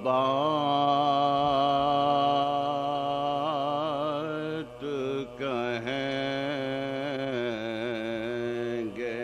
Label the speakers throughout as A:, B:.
A: بات کہیں گے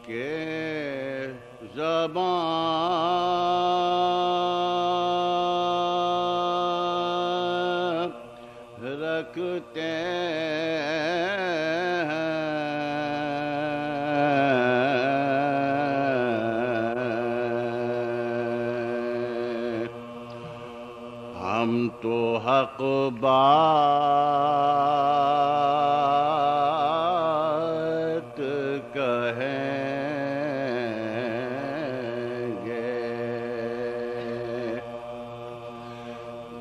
A: کہ زبان رکھتے ہم تو حق بات کہیں گے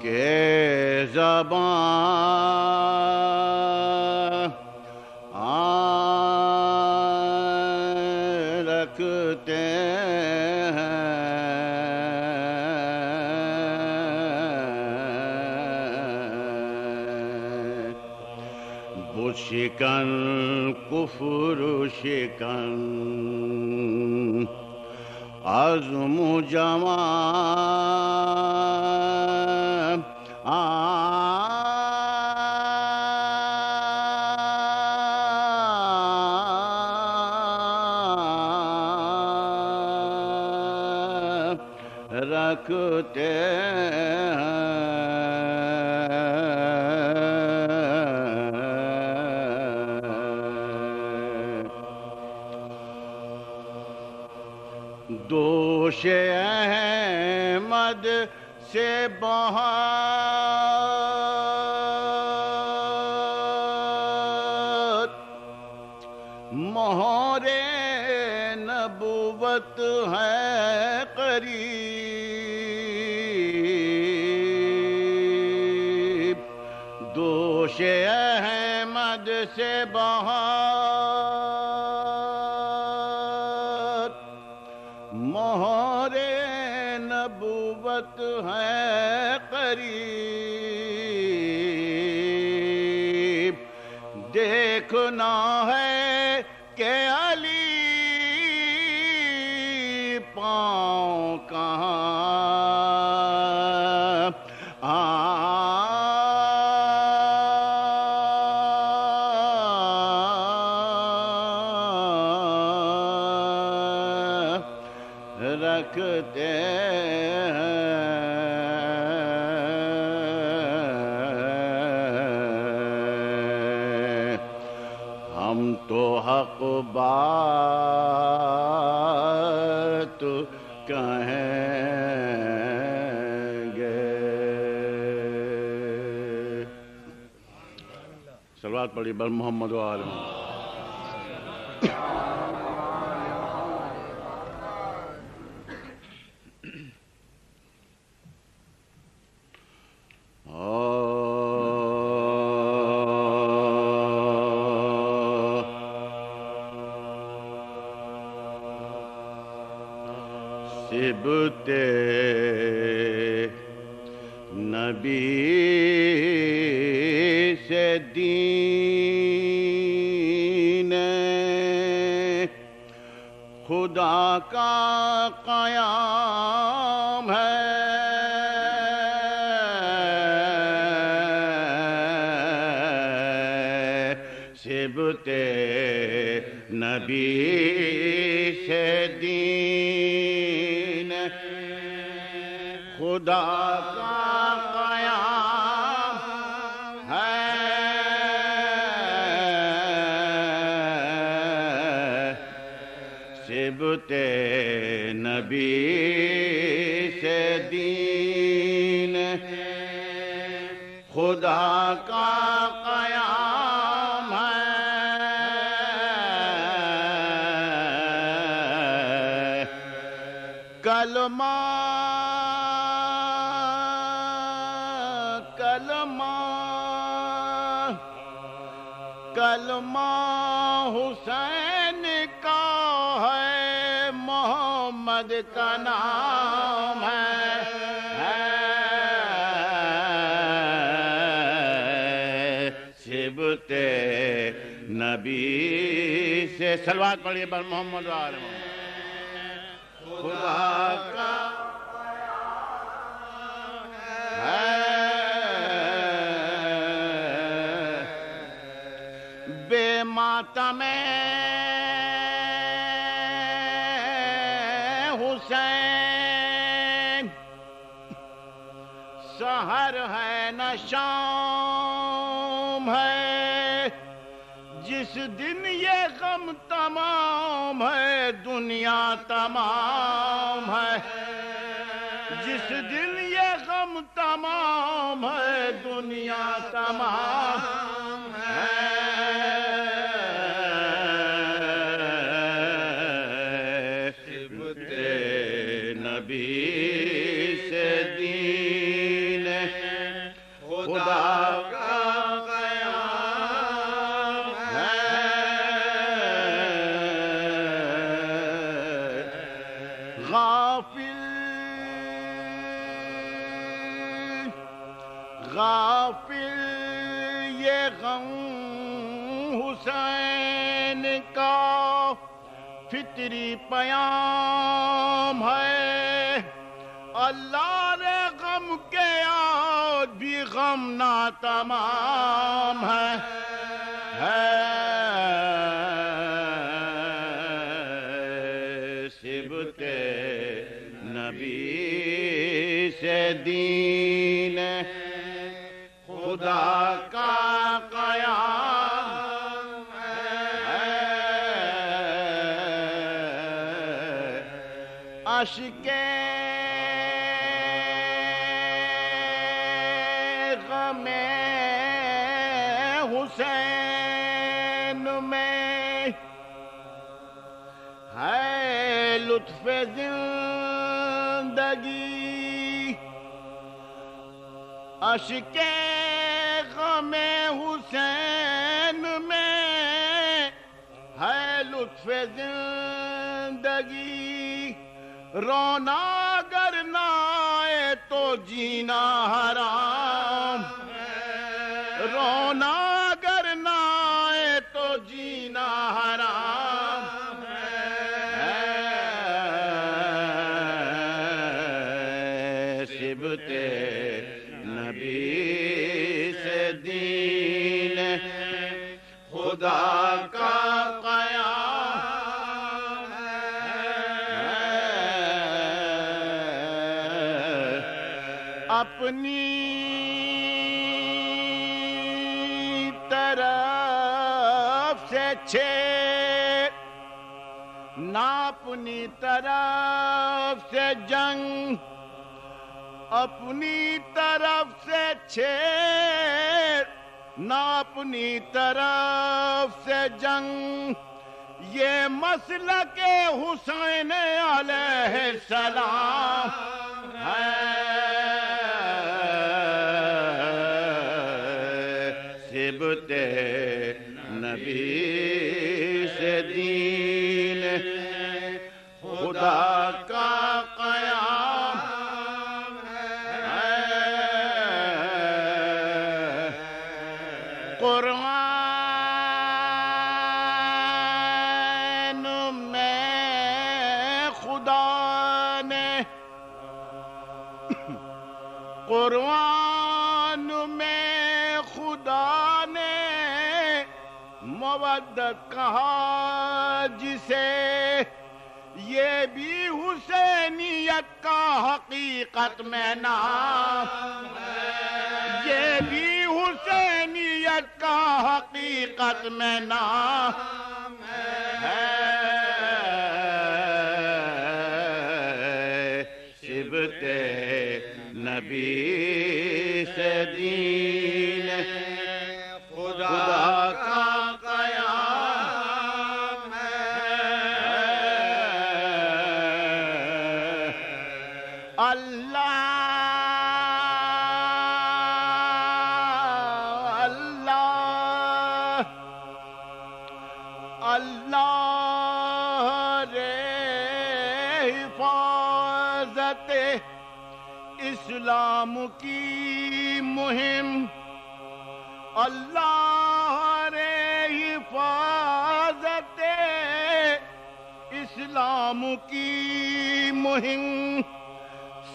A: کہ زبان رکھتے شکن کفر شکن عزم جوان رکھتے دوش احمد سے بہت مہر نبوت ہے قریب دوش احمد سے بہت مہر نبوت ہے قریب دیکھنا ہے کہ علی پاؤں کہاں رکھتے ہم تو حق بات کہیں گے صلوات پڑھی بر محمد و آل محمد صبت نبی سے دین خدا کا قیام ہے صبت نبی سے دین خدا کا قیام ہے صبت نبی سے دین خدا کا قیام ہے کلمہ کلمہ حسین کا ہے محمد کا نام ہے صبت نبی سے صلوات پڑھیے بر محمد و آل محمد خدا کا ہے بے ماتم حسین سحر ہے نہ شام ہے جس دن یہ غم تمام ہے دنیا تمام ہے جس دن یہ غم تمام ہے دنیا تمام ہے نبی سے دین خدا کا قیام ہے غافل غافل یہ غم حسین کا فطری پیام ہے اللہ رے غم کے آج بھی غم نہ تمام ہے سبت نبی سے دین خدا کا قیام ہے عشق غم حسین میں ہے لطف زندگی عشق غم حسین میں ہے لطف زندگی رونا اگر نہ آئے تو جینا حرام رونا اگر نہ آئے تو جینا حرام سبت نبی سے دین خدا کا قیام اپنی طرف سے نہ اپنی طرف سے جنگ اپنی طرف سے نہ اپنی طرف سے جنگ یہ مسلک حسین علیہ السلام ہے سبت نبی سے دین خدا کا قیام ہے قرآن میں خدا نے قرآن میں خدا نے مودت کہا جسے یہ بھی حسینیت کا حقیقت میں نام یہ بھی حسینیت کا حقیقت میں نام ہے سبت نبی سے دین خدا کا قیام ہے اللہ اللہ اللہ رے حفاظت اسلام کی مہم اللہ رے حفاظت اسلام کی مہم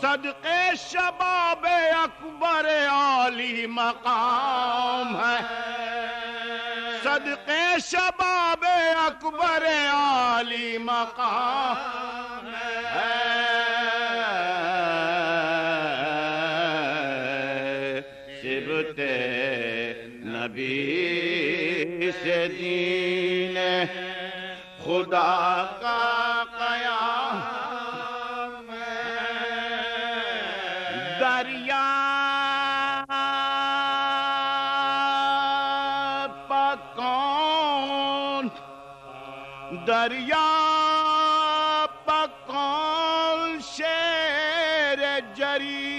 A: صدقے شباب اکبر عالی مقام ہے، صدقے شباب اکبر عالی مقام ہے، صبت نبی سے دین خدا کا قیام ہے، دریا پکون دریا پکون شیر جری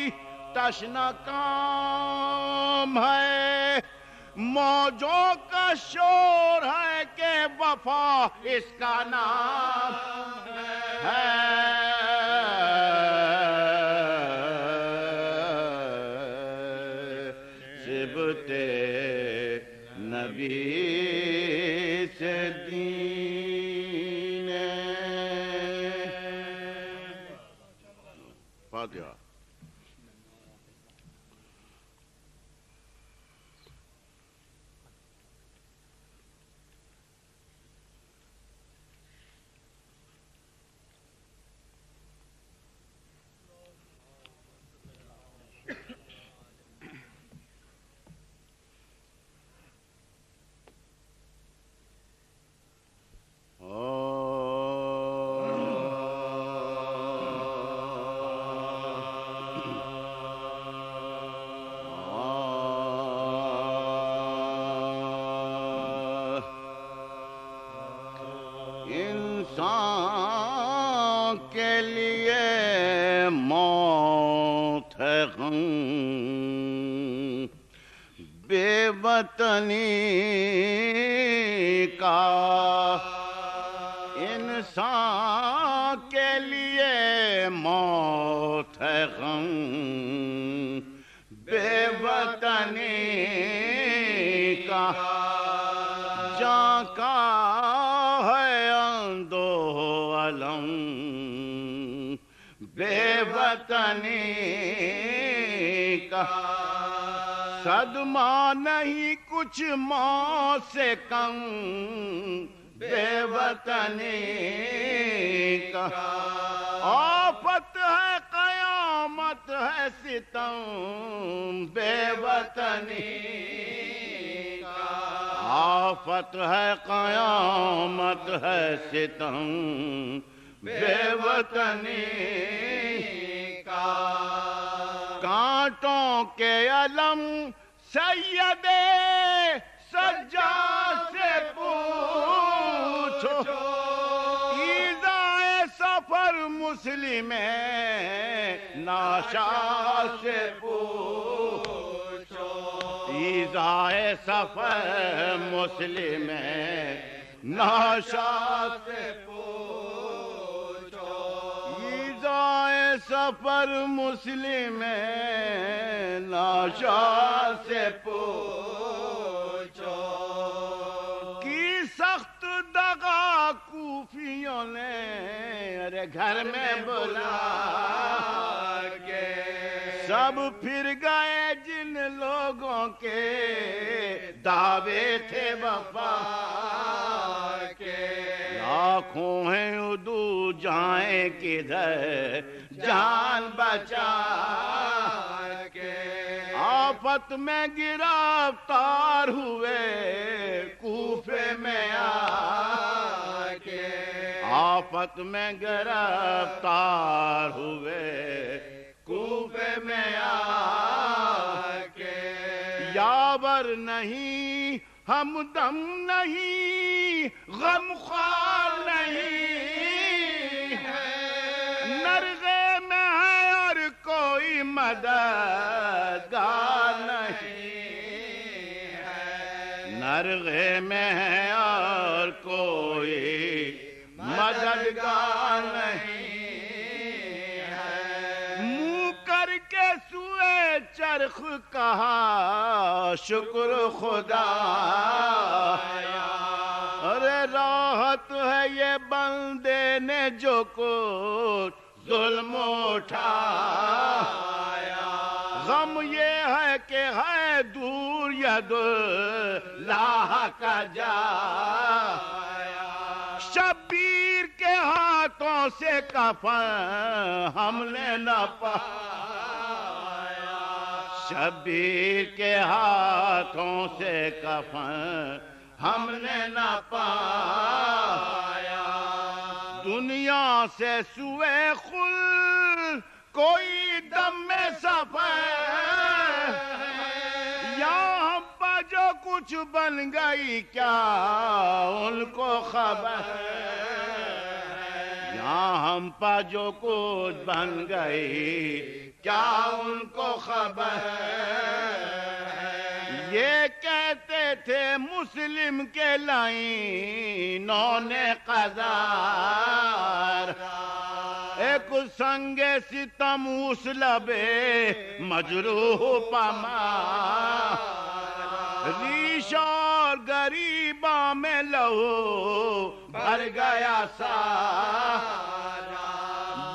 A: تشنہ کام ہے، موجوں کا شور ہے کہ وفا اس کا نام ہے، صبت نبی سے دین فاتحہ۔ انسان کے لیے موت ہے غم، بے وطنی کا، انسان کے لیے موت ہے غم، بے وطنی کا، جان کا بے وطنی کا، صدمہ نہیں کچھ موت سے کم، بے وطنی کا، آفت ہے قیامت ہے ستم، بے وطنی کا، آفت ہے قیامت ہے ستم، بے وطنی کا، کانٹوں کے علم سید سجاد سے پوچھو، ایذائے سفر مسلم ناشاد سے پوچھو، ایذائے سفر مسلم ناشاد سے سفر مسلم ناشاد سے پوچھو، کی سخت دغا کوفیوں نے ارے گھر میں بلا کے، سب پھر گئے جن لوگوں کے دعوے تھے وفا کے، لاکھوں ہیں ادو جائیں کدھر جان بچا کے، آفت میں گرفتار ہوئے کوفے میں آ کے، آفت میں گرفتار ہوئے کوفے میں آ کے، یاور نہیں ہمدم نہیں غمخوار نہیں ہے، نرغے میں ہے اور کوئی مددگار نہیں ہے، نرغے میں ہے اور کوئی مددگار نہیں ہے، منہ کر کے سوئے چرخ کہا شکر خدا، ارے راحت ہے یہ بندے نے جو کچھ ظلم اٹھایا، غم یہ ہے کہ ہے دور ید اللہ کا جایا، شبیر کے ہاتھوں سے کفن ہم نے نہ پایا، شبیر کے ہاتھوں سے کفن ہم نے نہ پایا، دنیا سے سوئے خلد کوئی دم میں سفر، یہاں ہم پا جو کچھ بن گئی کیا ان کو خبر، یہاں ہم پا جو کچھ بن گئی کیا ان کو خبر، یہ کہتے تھے مسلم کے لائنوں نے قذار، ایک سنگ ستم اس لبے مجروح پمار، ریش اور غریباں میں لہو بھر گیا سارا،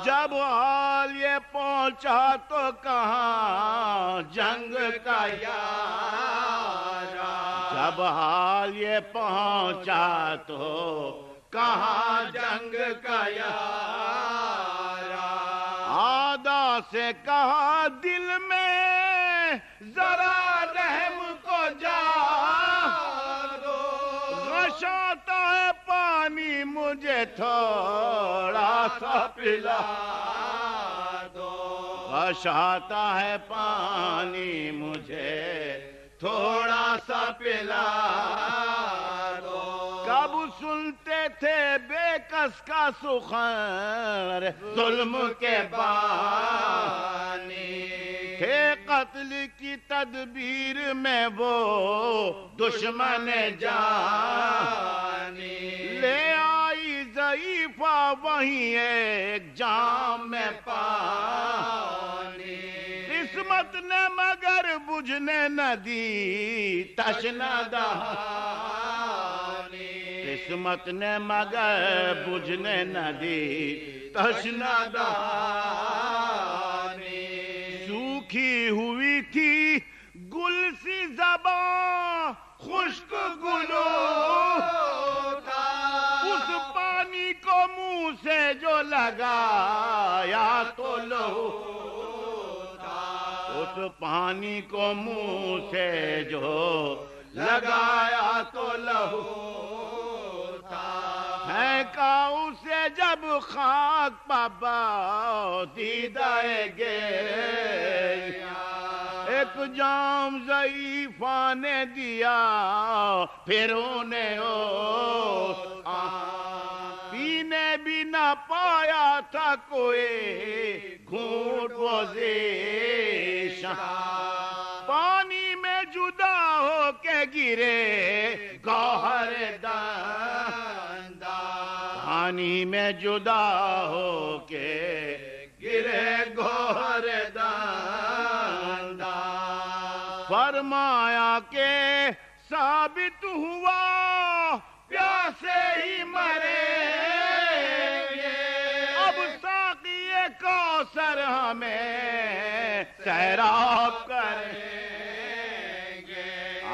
A: جب حال یہ پہنچا تو کہاں جنگ کا یارا، جب حال یہ پہنچا تو کہاں جنگ کا یارا، آدھا سے کہا دل میں ذرا رحم کو جا دو، غشاتا ہے پانی مجھے تھوڑا سا پلا دو، غشاتا ہے پانی مجھے تھوڑا سا پلا دو، کب سنتے تھے بے کس کا سخن ظلم کے بانی، تھے قتل کی تدبیر میں وہ دشمن جانی، لے آئی ضعیفہ وہیں ایک جام میں پانی، قسمت نے مگر بجھنے نہ دی تشنہ دہانی، قسمت نے مگر بجھنے نہ دی تشنہ دہانی، سوکھی ہوئی تھی گل سی زباں خشک گلو تھا، اس پانی کو منہ سے جو لگایا تو لہو تھا، اس پانی کو منہ سے جو لگایا تو لہو تھا، پھینکا اسے جب خاک پابا دیدہ گیا، ایک جام ضعیفہ نے دیا پھر انہیں پینے بھی نہ پایا تھا کوئی گھونٹ وہ ذیشان، پانی میں جدا ہو کے گرے گوہر دندہ، پانی میں جدا ہو کے گرے گوہر دندہ، فرمایا کہ ثابت ہوا پیاسے ہی مرے گے، اب ساقی کوثر ہمیں سیراب کریں گے،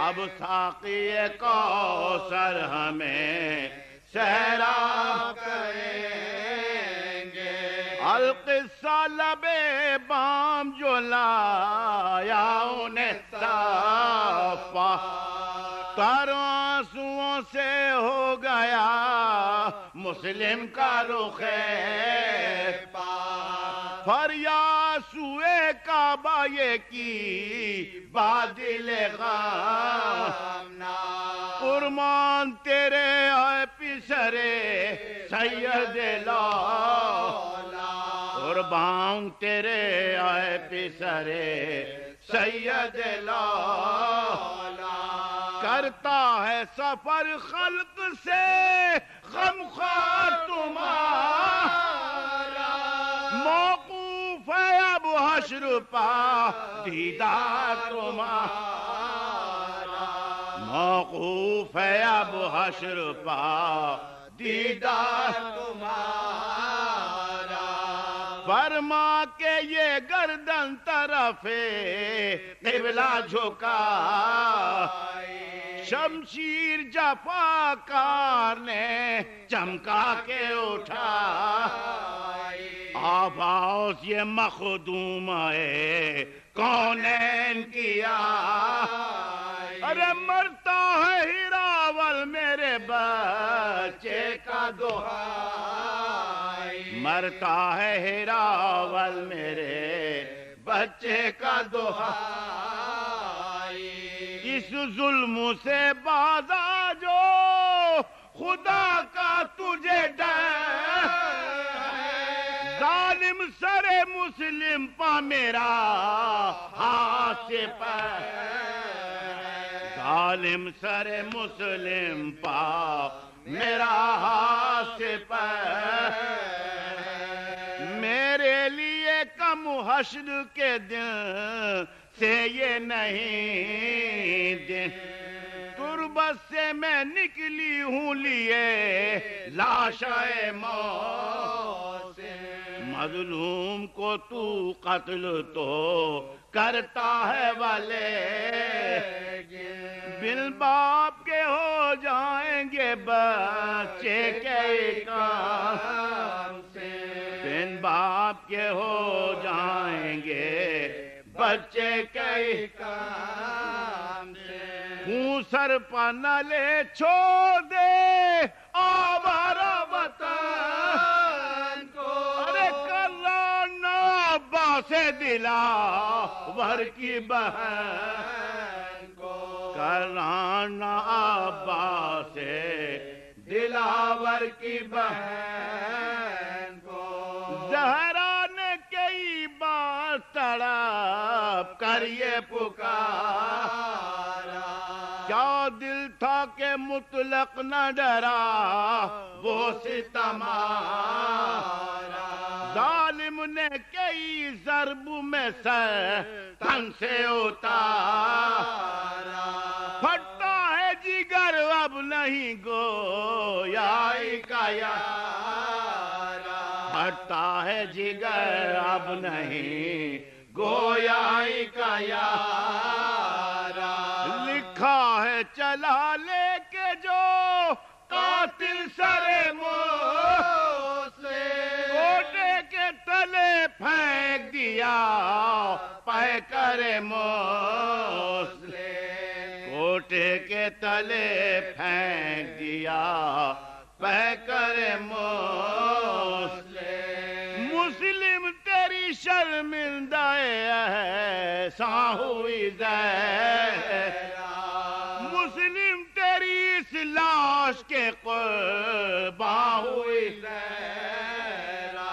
A: اب ساقی کوثر ہمیں سیراب کریں گے، القصہ لبے بام جو لایا انہیں صافا، تر آنسوؤں سے ہو گیا مسلم کا رخ پاک، فریاد سوئے کعبہ یہ کی بادل غمناک، قربان تیرے اے پسرے سید لالا، قربان تیرے اے پسرے سید لالا، کرتا ہے سفر خلق سے غمخوار تمہارا، موقوف ہے اب حشر پا دیدار تمہارا، موقوف ہے اب حشر پا دیدار تمہارا فرما کے یہ گردن طرف قبلہ جھکا شمشیر جفاکار نے چمکا کے اٹھا آواز یہ مخدوم ہے کونین کیا ارے مرتا ہے ہیراول میرے بچے کا دہائی مرتا ہے ہیراول میرے بچے کا دہائی اس ظلم سے باز آ جو خدا کا تجھے ڈر ظالم سر مسلم پا میرا ہاتھ سے پر ظالم سر مسلم پا میرا ہاتھ سے پر میرے لیے کم حشر کے دن سے یہ نہیں دن تربت سے میں نکلی ہوں لیے لاشائے موت سے مظلوم کو تو قتل تو کرتا ہے والے بن باپ کے ہو جائیں گے بچے کے کام سے بن باپ کے ہو جائیں گے بچے کے کام سے خون سر پر نہ لے چھوڑ دے آوارہ وطن کو ارے کرانا ابا سے دلاور کی بہن کو کرانا ابا سے دلاور کی بہن کو زہرا نے کئی بار تڑپ کر یہ پکارا کیا دل تھا کہ مطلق نہ ڈرا وہ ستمارا ظالم نے کئی ضرب میں سر تن سے اتارا پھٹا ہے جگر اب نہیں گویائی کا یارا پھٹا ہے جگر اب نہیں گویائی کا یارا لکھا ہے چلا لے کے جو قاتل سر موسلے کوٹے کے تلے پھینک دیا پہ کر موسلے کوٹے کے تلے پھینک دیا پہ کر موسلے مسلم تیری شرمندہ ایسا ہوئی زہرا مسلم تیری اس لاش کے قرباں ہوئی زہرا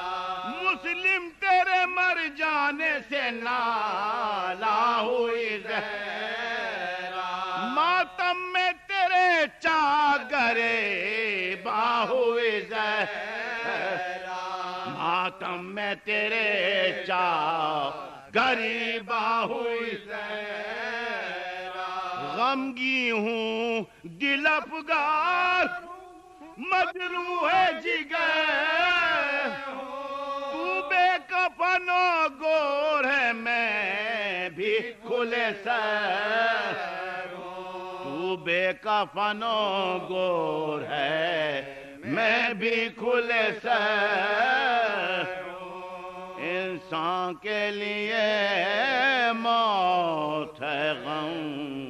A: مسلم تیرے مر جانے سے نالا ہوئی زہرا ماتم میں تیرے چاگرے باں ہوئی زہرا ماتم میں تیرے چاگریباں ہوئی زہرا غمگی ہوں دل افگار مجروح جگر تو بے کفن و گور ہے میں بھی کھلے سر تو بے کفن و گور ہے میں بھی کھلے سر انسان کے لیے موت ہے غم